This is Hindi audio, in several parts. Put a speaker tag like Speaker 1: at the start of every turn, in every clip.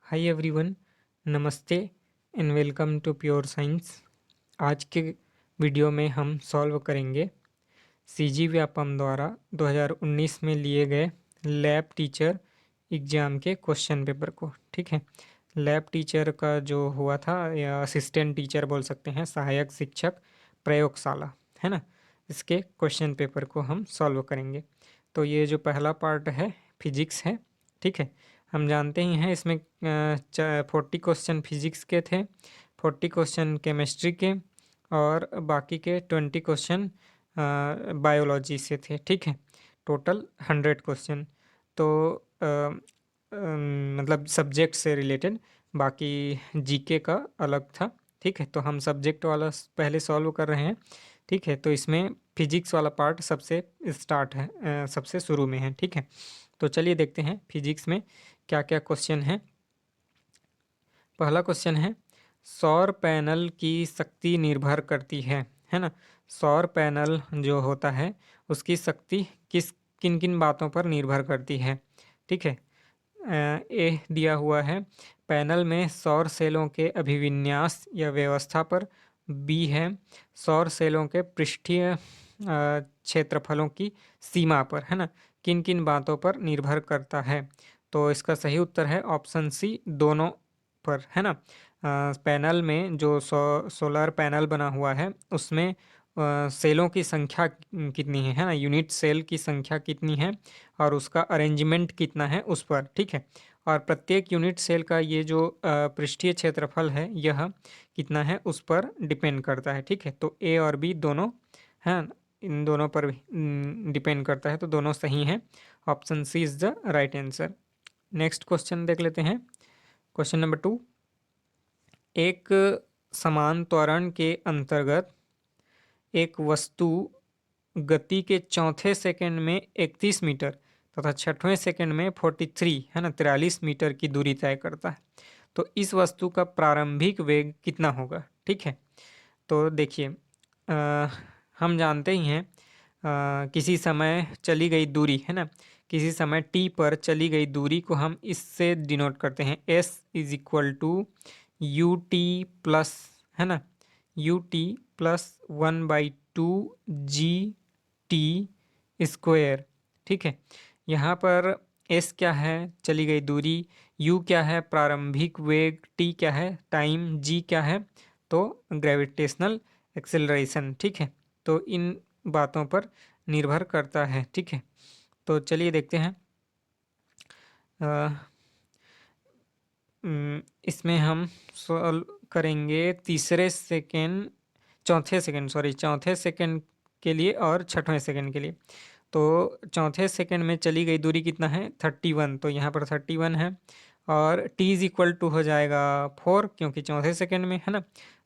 Speaker 1: हाय एवरीवन, नमस्ते and welcome to pure science. आज के वीडियो में हम सॉल्व करेंगे सीजी व्यापम द्वारा 2019 में लिए गए लैब टीचर एग्ज़ाम के क्वेश्चन पेपर को। ठीक है, लैब टीचर का जो हुआ था या असिस्टेंट टीचर बोल सकते हैं, सहायक शिक्षक प्रयोगशाला, है ना। इसके क्वेश्चन पेपर को हम सॉल्व करेंगे। तो ये जो पहला पार्ट है फिजिक्स है। ठीक है, हम जानते ही हैं इसमें 40 क्वेश्चन फिजिक्स के थे, 40 क्वेश्चन केमिस्ट्री के और बाकी के 20 क्वेश्चन बायोलॉजी से थे। ठीक है, टोटल 100 क्वेश्चन। तो मतलब सब्जेक्ट से रिलेटेड, बाकी जीके का अलग था। ठीक है, तो हम सब्जेक्ट वाला पहले सॉल्व कर रहे हैं। ठीक है, तो इसमें फिजिक्स वाला पार्ट सबसे स्टार्ट है, सबसे शुरू में है। ठीक है, तो चलिए देखते हैं फिजिक्स में क्या क्या क्वेश्चन है। पहला क्वेश्चन है, सौर पैनल की शक्ति निर्भर करती है ना। सौर पैनल जो होता है उसकी शक्ति किन किन बातों पर निर्भर करती है। ठीक है, ए दिया हुआ है पैनल में सौर सेलों के अभिविन्यास या व्यवस्था पर। बी है सौर सेलों के पृष्ठीय क्षेत्रफलों की सीमा पर, है ना। किन किन बातों पर निर्भर करता है, तो इसका सही उत्तर है ऑप्शन सी, दोनों पर, है ना। पैनल में जो सोलर पैनल बना हुआ है उसमें सेलों की संख्या कितनी है ना, यूनिट सेल की संख्या कितनी है और उसका अरेंजमेंट कितना है उस पर। ठीक है, और प्रत्येक यूनिट सेल का ये जो पृष्ठीय क्षेत्रफल है यह कितना है उस पर डिपेंड करता है। ठीक है, तो ए और बी दोनों हैं, इन दोनों पर डिपेंड करता है, तो दोनों सही हैं। Option C is the right answer. Next question देख लेते हैं। क्वेश्चन नंबर 2, एक समान त्वरण के अंतर्गत एक वस्तु गति के चौथे सेकंड में 31 मीटर तथा छठवें सेकंड में 43, है ना, 43 मीटर की दूरी तय करता है। तो इस वस्तु का प्रारंभिक वेग कितना होगा। ठीक है, तो देखिए, हम जानते ही हैं किसी समय चली गई दूरी, है ना, किसी समय टी पर चली गई दूरी को हम इससे डिनोट करते हैं, S is equal to u t plus, है ना, u t plus 1/2 g t square. ठीक है, यहाँ पर एस क्या है, चली गई दूरी, यू क्या है, प्रारंभिक वेग, टी क्या है, टाइम, जी क्या है, तो ग्रेविटेशनल एक्सेलरेशन। ठीक है, तो इन बातों पर निर्भर करता है। ठीक है, तो चलिए देखते हैं। इसमें हम सॉल्व करेंगे चौथे सेकंड के लिए और छठवें सेकंड के लिए। तो चौथे सेकंड में चली गई दूरी कितना है, 31, तो यहाँ पर 31 है और t इज इक्वल टू हो जाएगा 4, क्योंकि चौथे सेकंड में, है ना।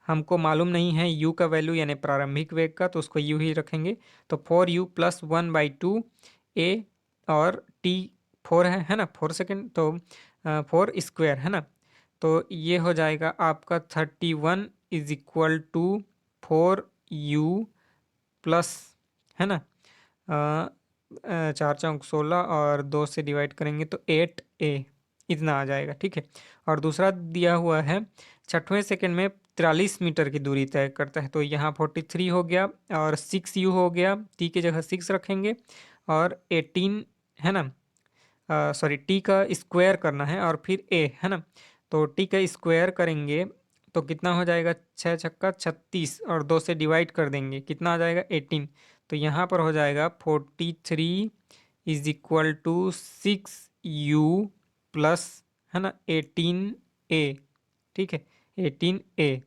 Speaker 1: हमको मालूम नहीं है u का वैल्यू यानी प्रारंभिक वेग का, तो उसको u ही रखेंगे। तो 4u प्लस 1/2 a और t 4 है ना, 4 सेकंड, तो 4 स्क्वायर, है ना। तो ये हो जाएगा आपका 31 is equal to 4u plus, है ना, 4×4 = 16 और 2 से डिवाइड करेंगे तो 8a, इतना आ जाएगा। ठीक है, और दूसरा दिया हुआ है छठवें सेकंड में 43 मीटर की दूरी तय करता है, तो यहाँ 43 हो गया और 6u हो गया, t की जगह 6 रखेंगे और 18, है ना, सॉरी टी का स्क्वायर करना है और फिर ए, है ना। तो टी का स्क्वायर करेंगे तो कितना हो जाएगा, 6×6 = 36 और 2 से डिवाइड कर देंगे, कितना आ जाएगा 18। तो यहाँ पर हो जाएगा 43 is equal to 6u plus, है ना, 18a। ठीक है, 18a,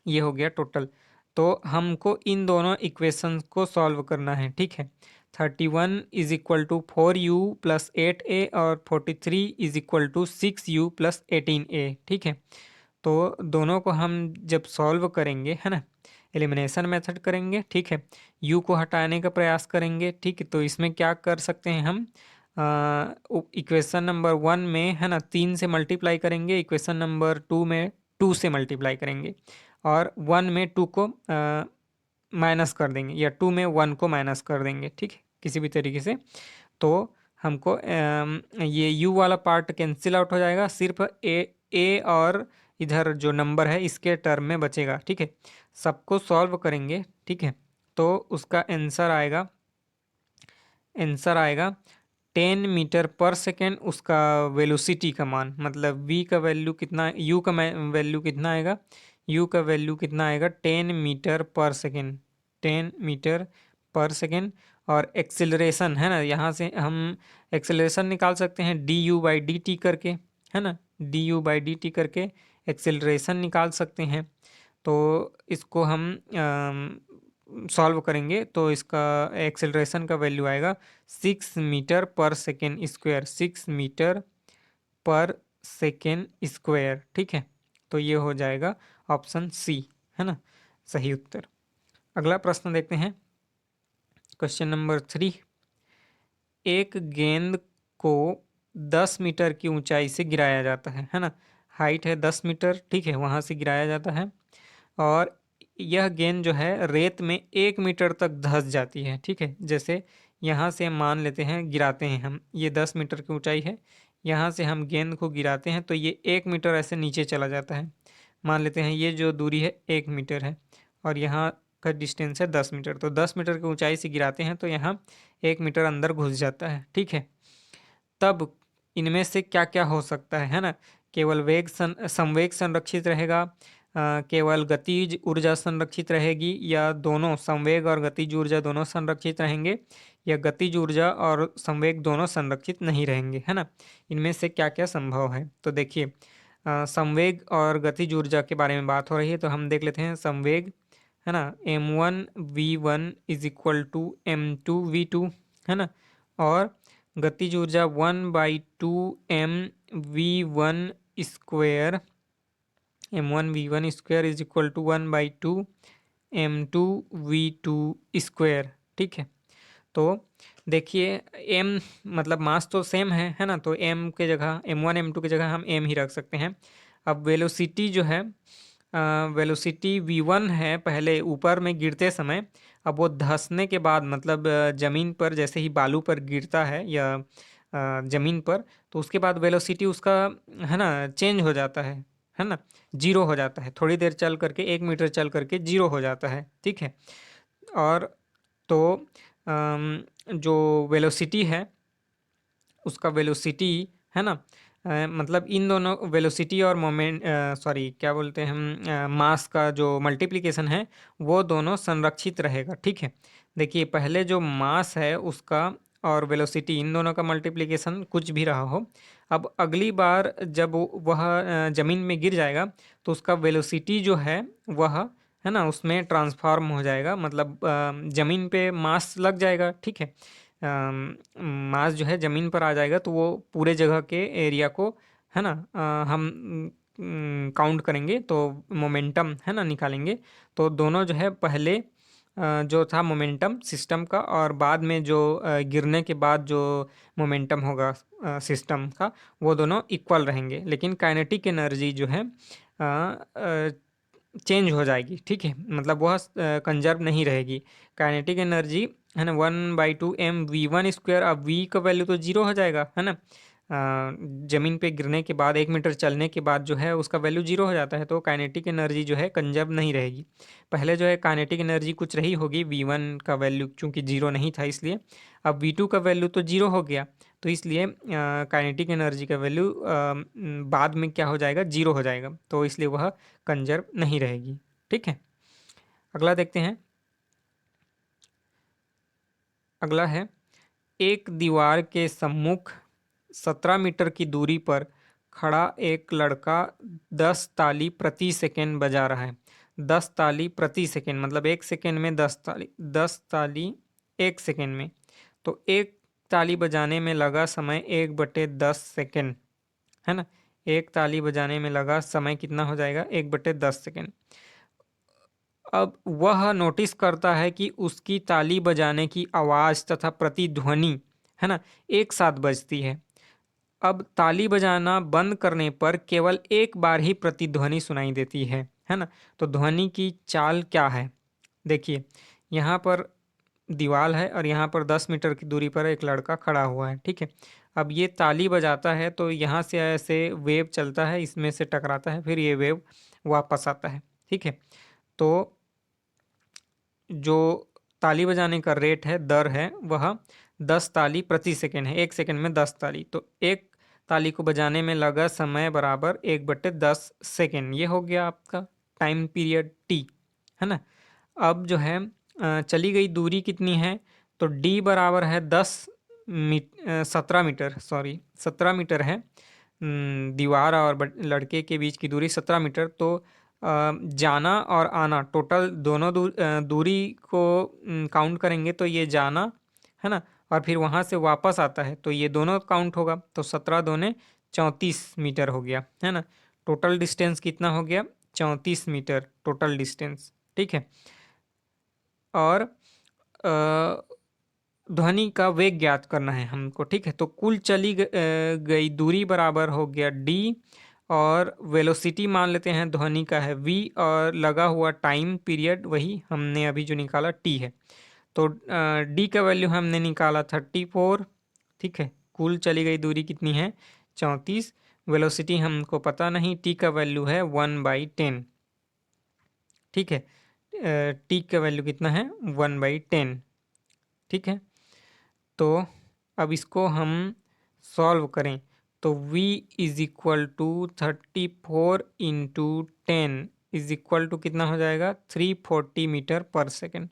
Speaker 1: ये हो गया टोटल। तो हमको इन दोनों इक्वेशंस को सॉल्व करना है। ठीक है, 31 is equal to 4u plus 8a और 43 is equal to 6u plus 18a। ठीक है, तो दोनों को हम जब सॉल्व करेंगे, है ना, एलिमिनेशन मेथड करेंगे। ठीक है, u को हटाने का प्रयास करेंगे। ठीक है, तो इसमें क्या कर सकते हैं हम, इक्वेशन नंबर 1 में, है ना, 3 से मल्टीप्लाई करेंगे, इक्वेशन नंबर 2 में 2 से मल्टीप्लाई करेंगे और 1 में 2 को माइनस कर देंगे या 2 में 1 को माइनस कर देंगे। ठीक है, किसी भी तरीके से। तो हमको ये u वाला पार्ट कैंसिल आउट हो जाएगा, सिर्फ ए और इधर जो नंबर है इसके टर्म में बचेगा। ठीक है, सबको सॉल्व करेंगे। ठीक है, तो उसका आंसर आएगा 10 मीटर पर सेकेंड। उसका वेलोसिटी का मान, मतलब v का वैल्यू कितना, u का वैल्यू कितना आएगा, u का वैल्यू कितना आएगा 10 मीटर पर सेकेंड, 10 मीटर पर सेकेंड। और एक्सिलरेशन है ना, यहाँ से हम एक्सिलरेशन निकाल सकते हैं du/dt करके, है ना, du/dt करके एक्सिलरेशन निकाल सकते हैं। तो इसको हम सॉल्व करेंगे तो इसका एक्सेलरेशन का वैल्यू आएगा 6 मीटर पर सेकेंड स्क्वायर, 6 मीटर पर सेकेंड स्क्वायर। ठीक है, तो ये हो जाएगा ऑप्शन सी, है ना, सही उत्तर। अगला प्रश्न देखते हैं, क्वेश्चन नंबर 3। एक गेंद को 10 मीटर की ऊंचाई से गिराया जाता है ना, हाइट है 10 मीटर, ठीक है, वहां से गिराया जाता है और यह गेंद जो है रेत में 1 मीटर तक धंस जाती है। ठीक है, जैसे यहाँ से मान लेते हैं गिराते हैं हम, ये 10 मीटर की ऊंचाई है, यहाँ से हम गेंद को गिराते हैं तो ये 1 मीटर ऐसे नीचे चला जाता है। मान लेते हैं ये जो दूरी है 1 मीटर है और यहाँ का डिस्टेंस है 10 मीटर, तो 10 मीटर की ऊंचाई से गिराते हैं तो यहाँ 1 मीटर अंदर घुस जाता है। ठीक है, तब इनमें से क्या क्या हो सकता है ना, केवल संवेग संरक्षित रहेगा, केवल गतिज ऊर्जा संरक्षित रहेगी, या दोनों संवेग और गतिज ऊर्जा दोनों संरक्षित रहेंगे, या गतिज ऊर्जा और संवेग दोनों संरक्षित नहीं रहेंगे, है ना। इनमें से क्या क्या संभव है, तो देखिए संवेग और गतिज ऊर्जा के बारे में बात हो रही है तो हम देख लेते हैं संवेग, है ना, m1v1 = m2v2, है ना, और गतिज ऊर्जा 1/2 mv1 square, m1v1 = 1/2 m2v2 square. ठीक है, तो देखिए m मतलब मास तो सेम है ना, तो m के जगह m1 m2 की जगह हम m ही रख सकते हैं। अब वेलोसिटी जो है, वेलोसिटी v1 है पहले ऊपर में गिरते समय, अब वो धंसने के बाद मतलब ज़मीन पर जैसे ही बालू पर गिरता है या ज़मीन पर, तो उसके बाद वेलोसिटी उसका, है ना, चेंज हो जाता है ना, जीरो हो जाता है, थोड़ी देर चल करके 1 मीटर चल करके जीरो हो जाता है। ठीक है, और तो जो वेलोसिटी है उसका वेलोसिटी, है ना, मतलब इन दोनों वेलोसिटी और मोमेंट, सॉरी क्या बोलते हैं हम, मास का जो मल्टीप्लिकेशन है वो दोनों संरक्षित रहेगा। ठीक है, देखिए पहले जो मास है उसका और वेलोसिटी इन दोनों का मल्टीप्लिकेशन कुछ भी रहा हो, अब अगली बार जब वह ज़मीन में गिर जाएगा तो उसका वेलोसिटी जो है वह, है ना, उसमें ट्रांसफॉर्म हो जाएगा, मतलब ज़मीन पे मास लग जाएगा। ठीक है, मास जो है ज़मीन पर आ जाएगा तो वो पूरे जगह के एरिया को, है ना, हम काउंट करेंगे तो मोमेंटम, है ना, निकालेंगे। तो दोनों जो है पहले जो था मोमेंटम सिस्टम का, और बाद में जो गिरने के बाद जो मोमेंटम होगा सिस्टम का, वो दोनों इक्वल रहेंगे, लेकिन काइनेटिक एनर्जी जो है चेंज हो जाएगी। ठीक है, मतलब वह कंजर्व नहीं रहेगी काइनेटिक एनर्जी, है ना, 1/2 mv1 स्क्वायर। अब v का वैल्यू तो जीरो हो जाएगा, है ना, जमीन पे गिरने के बाद 1 मीटर चलने के बाद जो है उसका वैल्यू जीरो हो जाता है, तो काइनेटिक एनर्जी जो है कंजर्व नहीं रहेगी। पहले जो है काइनेटिक एनर्जी कुछ रही होगी, v1 का वैल्यू चूंकि जीरो नहीं था इसलिए, अब v2 का वैल्यू तो जीरो हो गया, तो इसलिए काइनेटिक एनर्जी का वैल्यू बाद में क्या हो जाएगा, जीरो हो जाएगा, तो इसलिए वह कंजर्व नहीं रहेगी। ठीक है, अगला देखते हैं। अगला है, एक दीवार के सम्मुख 17 मीटर की दूरी पर खड़ा एक लड़का 10 ताली प्रति सेकंड बजा रहा है। 10 ताली प्रति सेकंड मतलब 1 सेकंड में 10 ताली, 10 ताली 1 सेकंड में, तो एक ताली बजाने में लगा समय 1/10 सेकंड, है ना, एक ताली बजाने में लगा समय कितना हो जाएगा, 1/10 सेकंड। अब वह नोटिस करता है कि उसकी ताली बजाने की आवाज़ तथा प्रतिध्वनि, है ना, एक साथ बजती है। अब ताली बजाना बंद करने पर केवल एक बार ही प्रतिध्वनि सुनाई देती है ना, तो ध्वनि की चाल क्या है। देखिए यहाँ पर दीवार है और यहाँ पर 10 मीटर की दूरी पर एक लड़का खड़ा हुआ है, ठीक है। अब ये ताली बजाता है तो यहाँ से ऐसे वेव चलता है, इसमें से टकराता है, फिर ये वेव वापस आता है, ठीक है। तो जो ताली बजाने का रेट है, दर है, वह 10 ताली प्रति सेकंड है। 1 सेकंड में 10 ताली, तो एक ताली को बजाने में लगा समय बराबर 1/10 सेकंड। ये हो गया आपका टाइम पीरियड टी, है ना। अब जो है चली गई दूरी कितनी है, तो डी बराबर है 17 मीटर, सॉरी 17 मीटर है। दीवार और लड़के के बीच की दूरी 17 मीटर। तो जाना और आना टोटल दोनों दूरी को काउंट करेंगे तो ये जाना, है ना, और फिर वहाँ से वापस आता है तो ये दोनों काउंट होगा। तो 17 दूने 34 मीटर हो गया, है ना। टोटल डिस्टेंस कितना हो गया, 34 मीटर टोटल डिस्टेंस, ठीक है। और ध्वनि का वेग ज्ञात करना है हमको, ठीक है। तो कुल चली गई दूरी बराबर हो गया डी, और वेलोसिटी मान लेते हैं ध्वनि का है वी, और लगा हुआ टाइम पीरियड वही हमने अभी जो निकाला टी है। तो डी का वैल्यू हमने निकाला 34, ठीक है। कुल चली गई दूरी कितनी है, 34। वेलोसिटी हमको पता नहीं, टी का वैल्यू है 1/10, ठीक है। टी का वैल्यू कितना है, 1/10, ठीक है। तो अब इसको हम सॉल्व करें तो v is equal to 34 × 10 is equal to कितना हो जाएगा, 340 मीटर पर सेकेंड।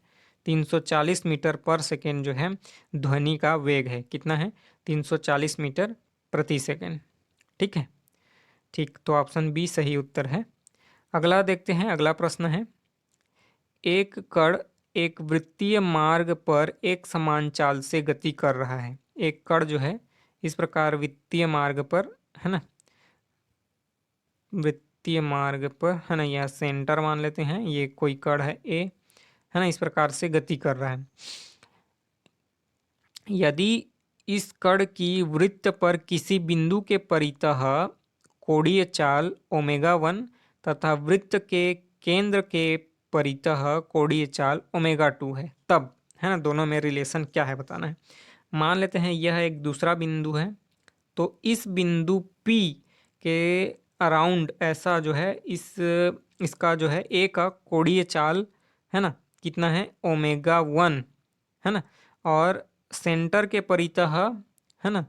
Speaker 1: 340 मीटर पर सेकेंड जो है ध्वनि का वेग है, कितना है, 340 मीटर प्रति सेकेंड, ठीक है। ठीक, तो ऑप्शन बी सही उत्तर है। अगला देखते हैं, अगला प्रश्न है, एक कण एक वृत्तीय मार्ग पर एक समान चाल से गति कर रहा है। एक कण जो है इस प्रकार वृत्तीय मार्ग पर, है ना, वृत्तीय मार्ग पर, है ना, यह सेंटर मान लेते हैं, ये कोई कण है ए, है ना, इस प्रकार से गति कर रहा है। यदि इस कण की वृत्त पर किसी बिंदु के परितः कोणीय चाल ω1 तथा वृत्त के केंद्र के परितः कोणीय चाल ω2 है, तब, है ना, दोनों में रिलेशन क्या है बताना है। मान लेते हैं यह एक दूसरा बिंदु है, तो इस बिंदु P के अराउंड ऐसा जो है इसका जो है ए का कोणीय चाल, है ना, कितना है, ω1, है ना, और सेंटर के परितः, है ना,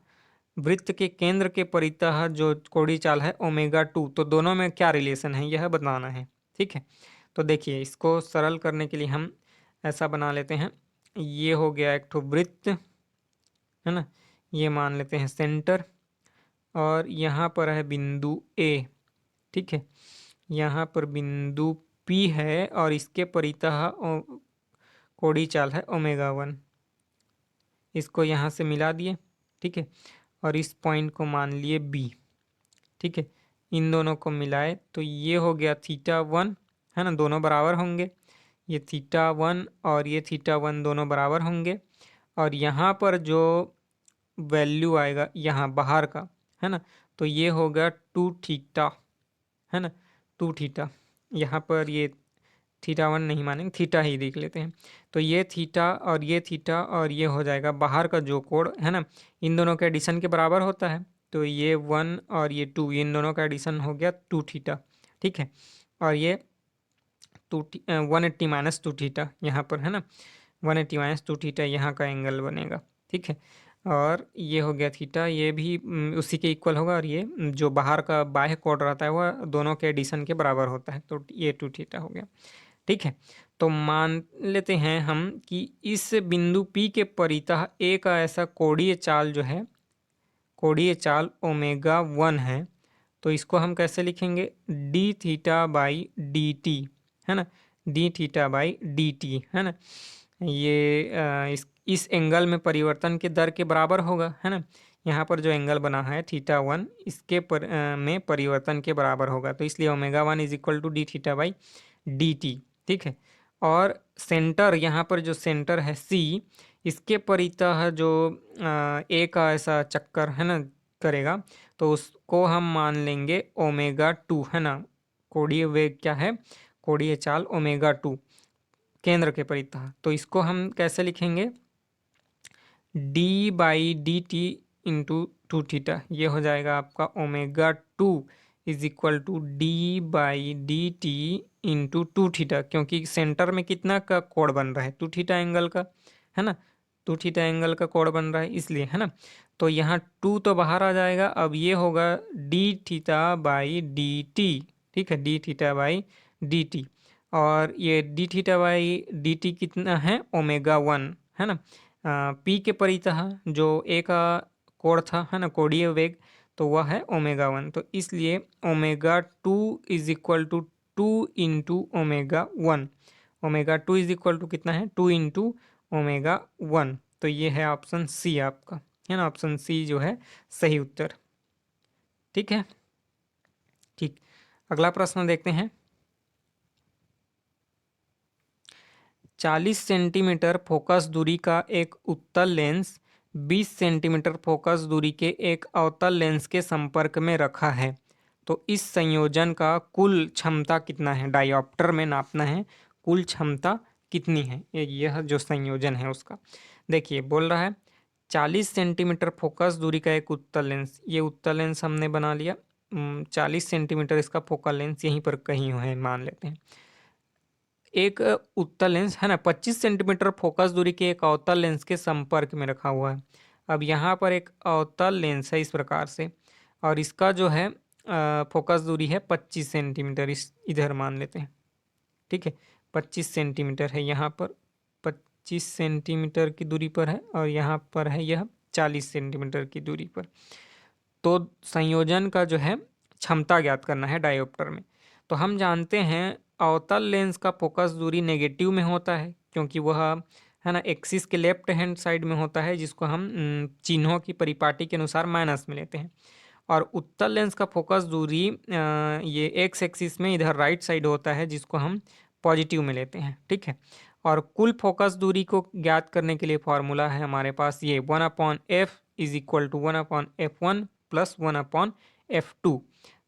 Speaker 1: वृत्त के केंद्र के परितः जो कोणीय चाल है ω2। तो दोनों में क्या रिलेशन है यह बताना है, ठीक है। तो देखिए, इसको सरल करने के लिए हम ऐसा बना लेते हैं, ये हो गया एक ठो वृत्त, है ना, ये मान लेते हैं सेंटर, और यहाँ पर है बिंदु ए, ठीक है। यहाँ पर बिंदु पी है और इसके परितः कोणीय चाल है ω1। इसको यहाँ से मिला दिए, ठीक है, और इस पॉइंट को मान लिए बी, ठीक है। इन दोनों को मिलाए तो ये हो गया θ1, है ना, दोनों बराबर होंगे। ये θ1 और ये θ1 दोनों बराबर होंगे, और यहाँ पर जो वैल्यू आएगा यहाँ बाहर का, है ना, तो ये होगा 2θ, है ना, 2θ। यहाँ पर ये θ1 नहीं मानेंगे, थीटा ही देख लेते हैं। तो ये थीटा और ये थीटा और ये हो जाएगा बाहर का जो कोण, है ना, इन दोनों के एडिशन के बराबर होता है। तो ये 1 और ये 2, इन दोनों का एडिशन हो गया 2θ, ठीक है। और ये 180 - 2θ यहाँ पर, है ना, 180 - 2θ यहाँ का एंगल बनेगा, ठीक है। और ये हो गया थीटा, ये भी उसी के इक्वल होगा, और ये जो बाहर का बाह्य कोण रहता है वह दोनों के एडिशन के बराबर होता है, तो ये 2θ हो गया, ठीक है। तो मान लेते हैं हम कि इस बिंदु P के परितः ए का ऐसा कोणीय चाल जो है, कोणीय चाल ω1 है। तो इसको हम कैसे लिखेंगे, dθ/dt, है ना, dθ/dt, है ना। ये इस एंगल में परिवर्तन के दर के बराबर होगा, है ना। यहाँ पर जो एंगल बना है θ1 इसके में परिवर्तन के बराबर होगा, तो इसलिए ω1 इज इक्वल टू dθ/dt, ठीक है। और सेंटर, यहाँ पर जो सेंटर है C, इसके परितः जो ए का ऐसा चक्कर, है ना, करेगा, तो उसको हम मान लेंगे ω2, है ना। कोणीय वेग क्या है, कोणीय चाल ω2 केंद्र के परितः। तो इसको हम कैसे लिखेंगे, d/dt इंटू 2θ, ये हो जाएगा आपका ω2 is equal to d/dt into 2θ, क्योंकि सेंटर में कितना का कोण बन रहा है, 2θ एंगल का, है ना, 2θ एंगल का कोण बन रहा है इसलिए, है ना। तो यहाँ 2 तो बाहर आ जाएगा, अब ये होगा dθ/dt, ठीक है, dθ/dt, और ये dθ/dt कितना है, ω1, है ना। पी के परितः जो ए का कोण था, है ना, कोणीय वेग, तो वह है ω1, तो इसलिए ω2 is equal to 2 into ω1, ω2 is equal to कितना है, 2 इंटू ω1। तो ये है ऑप्शन सी आपका, है ना, ऑप्शन सी जो है सही उत्तर। ठीक है, ठीक, अगला प्रश्न देखते हैं। 40 सेंटीमीटर फोकस दूरी का एक उत्तल लेंस 20 सेंटीमीटर फोकस दूरी के एक अवतल लेंस के संपर्क में रखा है, तो इस संयोजन का कुल क्षमता कितना है, डायोप्टर में नापना है, कुल क्षमता कितनी है, यह जो संयोजन है उसका। देखिए बोल रहा है 40 सेंटीमीटर फोकस दूरी का एक उत्तल लेंस, ये उत्तल लेंस हमने बना लिया, 40 सेंटीमीटर इसका फोकल लेंस यहीं पर कहीं है मान लेते हैं। एक उत्तल लेंस, है ना, 25 सेंटीमीटर फोकस दूरी के एक अवतल लेंस के संपर्क में रखा हुआ है। अब यहाँ पर एक अवतल लेंस है इस प्रकार से, और इसका जो है फोकस दूरी है 25 सेंटीमीटर, इस इधर मान लेते हैं, ठीक है, 25 सेंटीमीटर है यहाँ पर, 25 सेंटीमीटर की दूरी पर है, और यहाँ पर है यह 40 सेंटीमीटर की दूरी पर। तो संयोजन का जो है क्षमता ज्ञात करना है डायोप्टर में। तो हम जानते हैं अवतल लेंस का फोकस दूरी नेगेटिव में होता है, क्योंकि वह, है ना, एक्सिस के लेफ्ट हैंड साइड में होता है, जिसको हम चिन्हों की परिपाटी के अनुसार माइनस में लेते हैं। और उत्तल लेंस का फोकस दूरी ये एक्स एक्सिस में इधर राइट साइड होता है, जिसको हम पॉजिटिव में लेते हैं, ठीक है। और कुल फोकस दूरी को ज्ञात करने के लिए फॉर्मूला है हमारे पास ये 1/f is equal to 1/f1 plus 1/f2।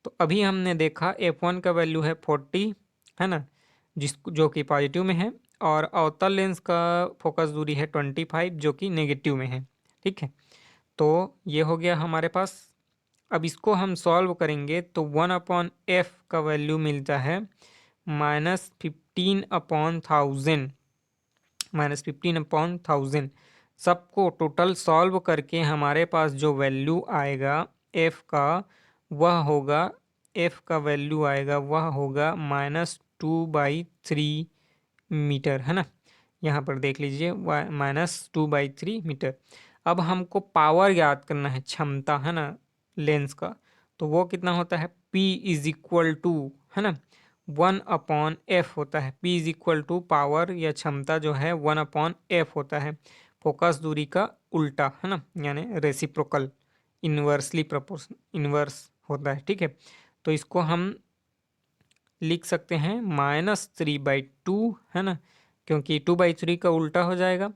Speaker 1: तो अभी हमने देखा f1 का वैल्यू है 40, है ना, जो कि पॉजिटिव में है, और अवतल लेंस का फोकस दूरी है 25 जो कि नेगेटिव में है, ठीक है। तो ये हो गया हमारे पास। अब इसको हम सॉल्व करेंगे तो 1/f का वैल्यू मिलता है -15/1000, -15/1000। सबको टोटल सॉल्व करके हमारे पास जो वैल्यू आएगा f का, वह होगा, f का वैल्यू आएगा वह होगा -2/3 मीटर, है ना। यहाँ पर देख लीजिए -2/3 मीटर। अब हमको पावर याद करना है, क्षमता, है ना, लेंस का, तो वो कितना होता है, P इज इक्वल टू, है ना, 1/f होता है। P is equal to power या क्षमता जो है 1/f होता है, फोकस दूरी का उल्टा, है ना, यानी रेसिप्रोकल, इन्वर्सली प्रोपोर्शन, इन्वर्स होता है, ठीक है। तो इसको हम लिख सकते हैं -3/2, है ना, क्योंकि 2/3 का उल्टा हो जाएगा,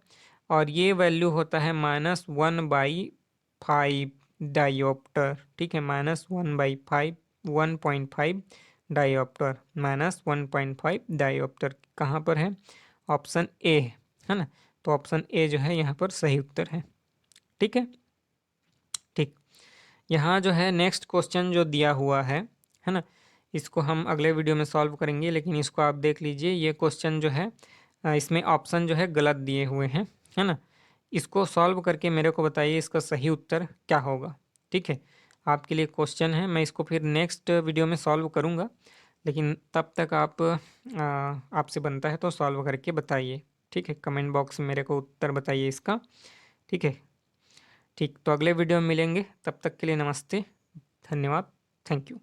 Speaker 1: और ये वैल्यू होता है -1/5 डायोप्टर, ठीक है, -1/5, 1.5 डायोप्टर, -1.5 डायोप्टर कहाँ पर है, ऑप्शन ए है ना। तो ऑप्शन ए जो है यहाँ पर सही उत्तर है, ठीक है, ठीक। यहाँ जो है नेक्स्ट क्वेश्चन जो दिया हुआ है ना, इसको हम अगले वीडियो में सॉल्व करेंगे, लेकिन इसको आप देख लीजिए, ये क्वेश्चन जो है इसमें ऑप्शन जो है गलत दिए हुए हैं, है ना। इसको सॉल्व करके मेरे को बताइए इसका सही उत्तर क्या होगा, ठीक है। आपके लिए क्वेश्चन है, मैं इसको फिर नेक्स्ट वीडियो में सॉल्व करूँगा, लेकिन तब तक आपसे बनता है तो सॉल्व करके बताइए, ठीक है। कमेंट बॉक्स में मेरे को उत्तर बताइए इसका, ठीक है, ठीक। तो अगले वीडियो में मिलेंगे, तब तक के लिए नमस्ते, धन्यवाद, थैंक यू।